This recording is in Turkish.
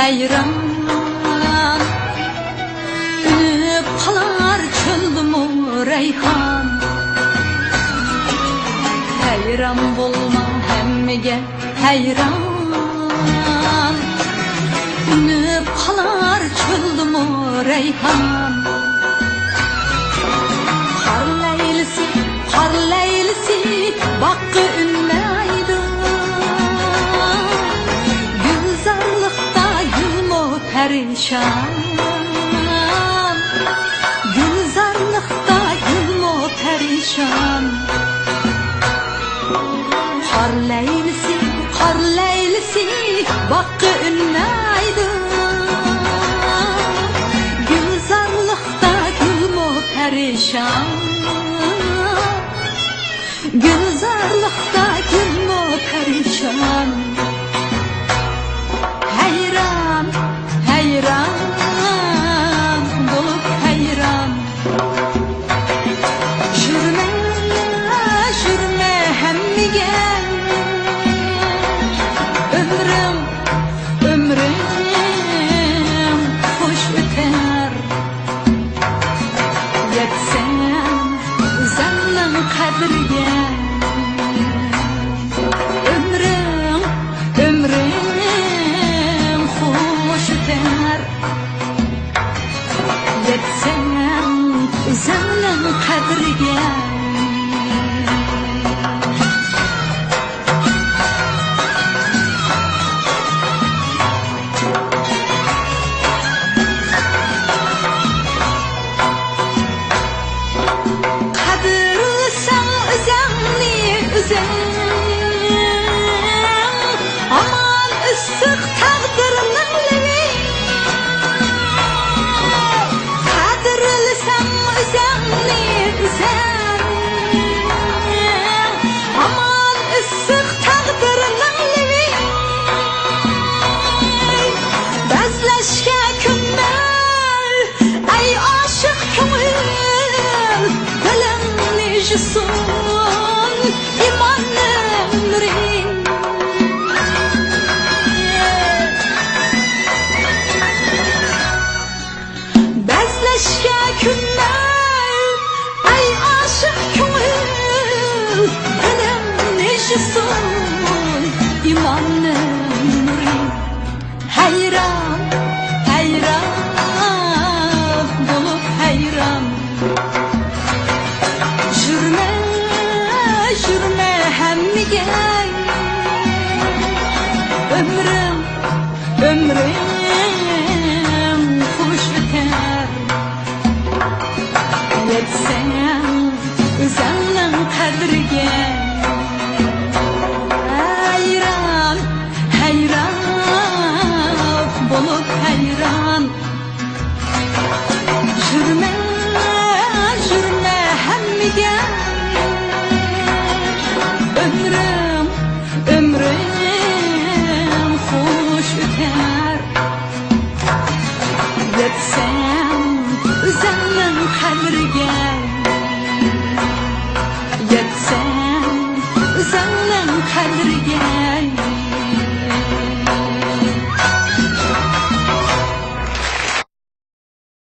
hayran Ünüp kalar çöldümü reyhan Hayran bolma hemmige hayran Ünüp kalar çöldümü reyhan Kar leylisi bakkı ünleydi Gülzarlıkta gülmü perişan Gülzarlıkta gülmü perişan Kar leylisi bakkı ünleydi Gülzarlıkta gülmü perişan Gülzarlıkta gülmü perişan Hayran, hayran bulup hayran Jürme, jürme hemmige Ömrüm hoş öter Yetsem uzanın kadriye Ömrüm hoş öter Yetsem uzanın kadriye Aman ıssık taqdırının levi Qadırlısam özəmni üzəm Aman ıssık taqdırının levi Bəzləşkə künnər Ey aşıq köngül Gülüm necisun İmanım nurin Bezleşke günler Ey aşık köngül Benim necisun İmanım nurin Hayran, hayran bulup hayran Jürme, jürme hemmige Ömrüm hoş öter Yetsem